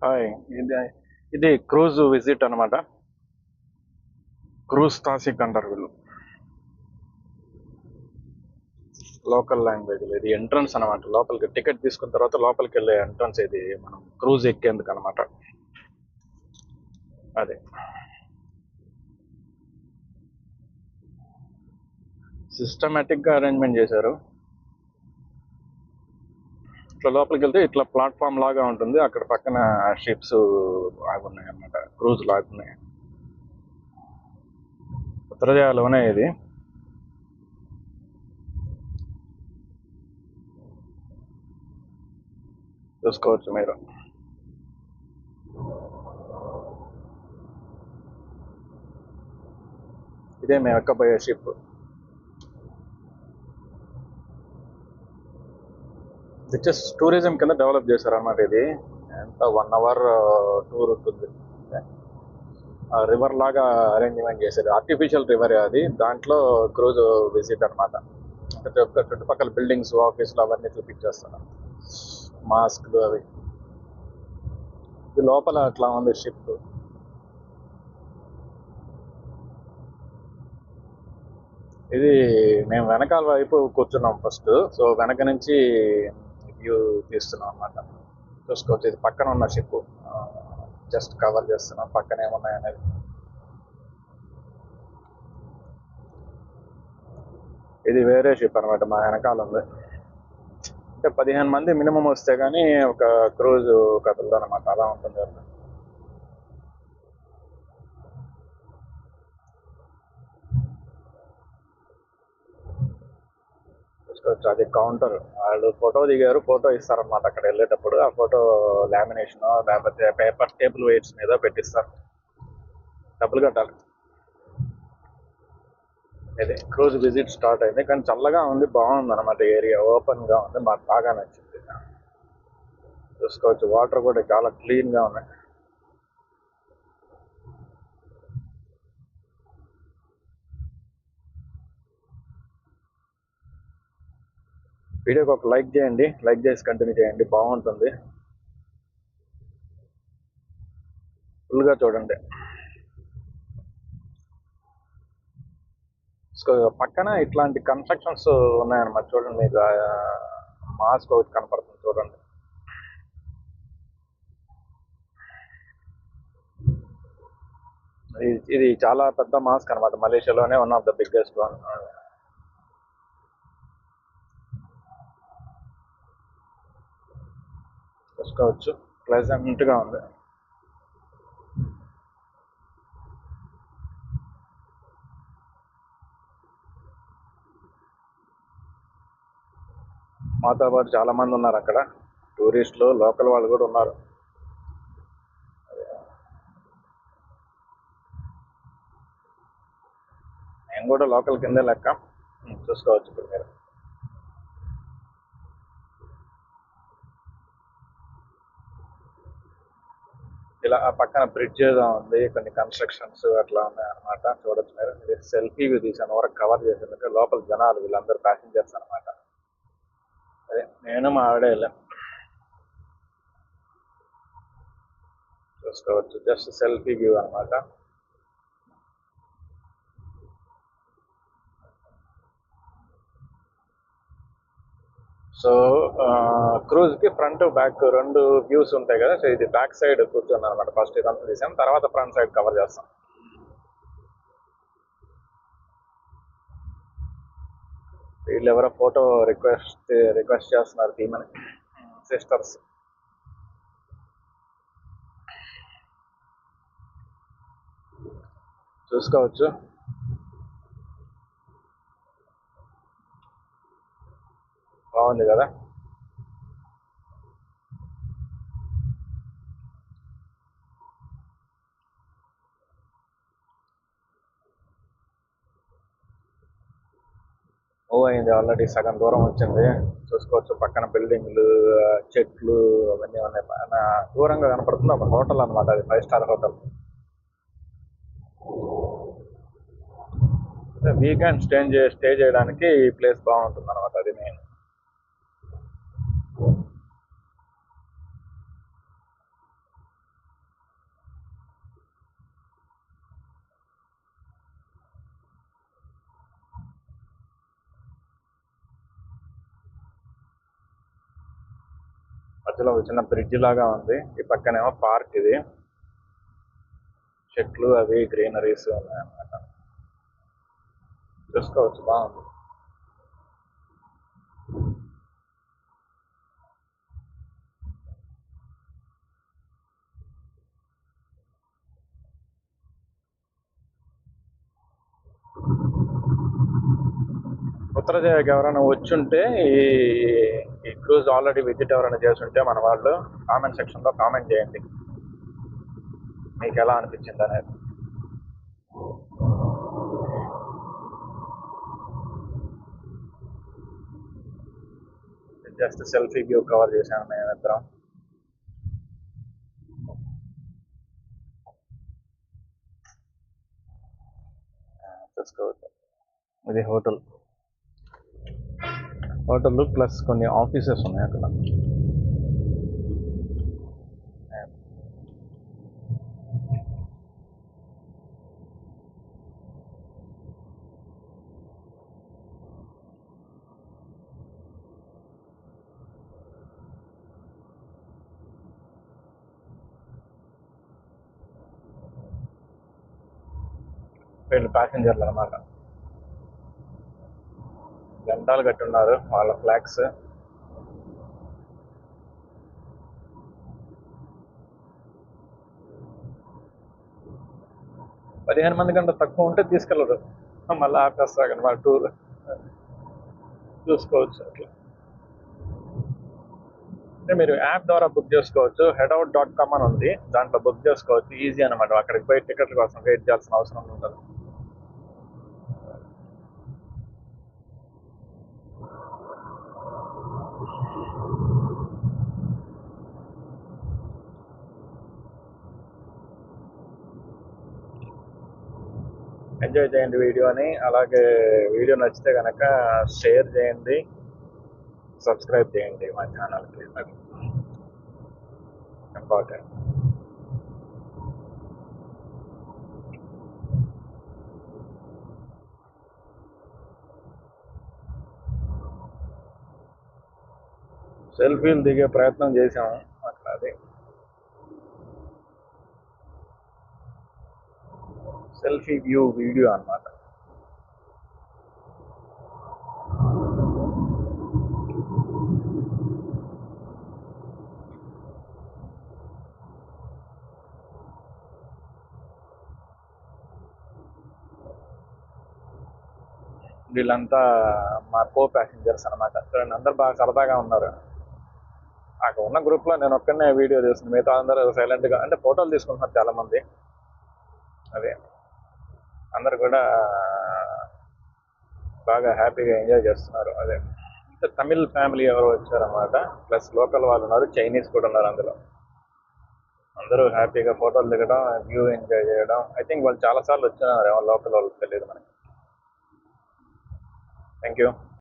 Hi. ఇది ఇది cruise visit అన్నమాట. క్రూజ్ తాసిక్ అంటారు వీళ్ళు. లోకల్ లాంగ్వేజ్ ఇది ఎంట్రన్స్ అనమాట. లోపలికి టికెట్ తీసుకున్న తర్వాత లోపలికి వెళ్ళే ఎంట్రన్స్ ఇది మనం క్రూజ్ ఎక్కేందుకు అనమాట. అదే సిస్టమేటిక్ గా అరేంజ్మెంట్ చేశారు. ఇట్లా లోపలికి వెళ్తే ఇట్లా ప్లాట్ఫామ్ లాగా ఉంటుంది. అక్కడ పక్కన షిప్స్ ఆగున్నాయి అనమాట. క్రూజ్ లాగున్నాయి. ఉత్తరదేశంలోనే ఇది. చూసుకోవచ్చు మీరు. ఇదే మేము ఎక్కబోయే షిప్. జస్ట్ టూరిజం కింద డెవలప్ చేశారు అన్నమాట. ఇది ఎంత 1 hour టూర్ ఉంటుంది. రివర్ లాగా అరేంజ్మెంట్ చేశారు. ఆర్టిఫిషియల్ రివర్ అది. దాంట్లో క్రూజ్ విజిట్ అనమాట. చుట్టుపక్కల బిల్డింగ్స్, ఆఫీసులు అవన్నీ చూపించేస్తారు. మాస్క్లు అవి. ఇది లోపల అట్లా ఉంది షిప్. ఇది మేము వెనకాల వైపు కూర్చున్నాం ఫస్ట్. సో వెనక నుంచి వ్యూ తీస్తున్నాం అనమాట. చూసుకోవచ్చు. ఇది పక్కన ఉన్న షిప్. జస్ట్ కవర్ చేస్తున్నాం పక్కన ఏమున్నాయి అనేది. ఇది వేరే షిప్ అనమాట. మా వెనకాల ఉంది. అంటే 15 మంది మినిమం వస్తే గానీ ఒక క్రూజ్ కథలు అనమాట. అలా ఉంటుంది. చూసుకోవచ్చు. అది కౌంటర్. వాళ్ళు ఫోటో దిగారు. ఫోటో ఇస్తారనమాట అక్కడ వెళ్ళేటప్పుడు. ఆ ఫోటో లామినేషన్ లేకపోతే పేపర్ టేబుల్ వెయిట్స్ మీద పెట్టిస్తారు. డబ్బులు కట్టాలి. ఇది క్రూజ్ విజిట్ స్టార్ట్ అయింది. కానీ చల్లగా ఉంది. బాగుంది అనమాట. ఏరియా ఓపెన్ గా ఉంది. మాకు బాగా నచ్చింది. చూసుకోవచ్చు. వాటర్ కూడా చాలా క్లీన్ గా ఉన్నాయి. వీడియోకి ఒక లైక్ చేయండి. లైక్ చేసి కంటిన్యూ చేయండి. బాగుంటుంది. ఫుల్ గా చూడండి. పక్కన ఇట్లాంటి కన్స్ట్రక్షన్స్ ఉన్నాయన్నమాట. చూడండి. మీకు మాస్క్ ఒకటి కనపడుతుంది. చూడండి. ఇది చాలా పెద్ద మాస్క్ అనమాట. మలేషియాలోనే one of the biggest one. చూసుకోవచ్చు. ప్లెజెంట్ గా ఉంది. మాతో పాటు చాలా మంది ఉన్నారు అక్కడ. టూరిస్టులు, లోకల్ వాళ్ళు కూడా ఉన్నారు. నేను కూడా లోకల్ కిందే లెక్క. చూసుకోవచ్చు ఇప్పుడు మీరు. ఇలా ఆ పక్కన బ్రిడ్జ్ ఏదో ఉంది. కొన్ని కన్స్ట్రక్షన్స్ అట్లా ఉన్నాయి అనమాట. చూడొచ్చు మీరు. ఇది సెల్ఫీ వ్యూ తీసాను. వరకు కవర్ చేసేందుకు. లోపల జనాలు వీళ్ళందరూ ప్యాసింజర్స్ అనమాట. అదే నేను మా ఆవిడే వెళ్ళాను. చూసుకోవచ్చు. జస్ట్ సెల్ఫీ వ్యూ అనమాట. సో క్రూజ్ కి ఫ్రంట్ బ్యాక్ 2 వ్యూస్ ఉంటాయి కదా. సో ఇది బ్యాక్ సైడ్ కూర్చుంది అనమాట. ఫస్ట్ ఇదంతా తీసాం. తర్వాత ఫ్రంట్ సైడ్ కవర్ చేస్తాం. వీళ్ళు ఎవరో ఫోటో రిక్వెస్ట్ చేస్తున్నారు తీమని. సిస్టర్స్. చూసుకోవచ్చు. బాగుంది కదా. మూవ్ అయింది. ఆల్రెడీ సగం దూరం వచ్చింది. చూసుకోవచ్చు. పక్కన బిల్డింగ్లు, చెట్లు అవన్నీ ఉన్నాయి. దూరంగా కనపడుతుంది ఒక హోటల్ అనమాట. అది 5 స్టార్ హోటల్. వీకెండ్ స్టే చేయడానికి ఈ ప్లేస్ బాగుంటుంది అనమాట. అది మెయిన్. మధ్యలో ఒక చిన్న బ్రిడ్జ్ లాగా ఉంది. ఈ పక్కనేమో పార్క్ ఇది. చెట్లు అవి గ్రీనరీస్ ఉన్నాయన్నమాట. చూసుకోవచ్చు, బాగుంది. ఉత్తరదేవికి ఎవరైనా వచ్చుంటే ఈ ఈ క్రూజ్ ఆల్రెడీ విజిట్ ఎవరైనా చేస్తుంటే మన వాళ్ళు కామెంట్ సెక్షన్లో కామెంట్ చేయండి, మీకు ఎలా అనిపించింది అనేది. జస్ట్ సెల్ఫీ వ్యూ కవర్ చేశాను మేము ఇద్దరం. చూసుకోవచ్చు, ఇది హోటల్ ప్లస్ కొన్ని ఆఫీసెస్ ఉన్నాయి అక్కడ. వీళ్ళు ప్యాసింజర్లు అన్నమాట. జెండాలు కట్టున్నారు, వాళ్ళ ఫ్లాగ్స్. పదిహేను మంది కంటే తక్కువ ఉంటే తీసుకెళ్ళరు, మళ్ళీ ఆపేస్తారన్నమాట టూర్. చూసుకోవచ్చు అట్లా. అంటే మీరు యాప్ ద్వారా బుక్ చేసుకోవచ్చు. headout.com అని ఉంది, దాంట్లో బుక్ చేసుకోవచ్చు. ఈజీ అనమాట, అక్కడికి పోయి టికెట్ల కోసం వెయిట్ చేయాల్సిన అవసరం ఉండదు. ఎంజాయ్ చేయండి వీడియోని. అలాగే వీడియో నచ్చితే కనుక షేర్ చేయండి, సబ్స్క్రైబ్ చేయండి మా ఛానల్కి, అది ఇంపార్టెంట్. సెల్ఫీలు దిగే ప్రయత్నం చేసాము అట్లా. అది సెల్ఫీ వ్యూ వీడియో అన్నమాట. వీళ్ళంతా మా కో ప్యాసింజర్స్ అనమాట. చూడండి, అందరు బాగా సరదాగా ఉన్నారు. అక్కడ ఉన్న గ్రూప్లో నేను ఒక్కనే వీడియో తీస్తున్నాను, మిగతా అందరూ సైలెంట్గా అంటే ఫోటోలు తీసుకుంటున్నారు చాలామంది. అదే, అందరు కూడా బాగా హ్యాపీగా ఎంజాయ్ చేస్తున్నారు. అదే, తమిళ్ ఫ్యామిలీ ఎవరు వచ్చారన్నమాట, ప్లస్ లోకల్ వాళ్ళు ఉన్నారు, చైనీస్ కూడా ఉన్నారు అందులో. అందరూ హ్యాపీగా ఫోటోలు దిగడం, వ్యూ ఎంజాయ్ చేయడం. ఐ థింక్ వాళ్ళు చాలాసార్లు వచ్చినారు, లోకల్ వాళ్ళకి తెలియదు మనకి. Thank you.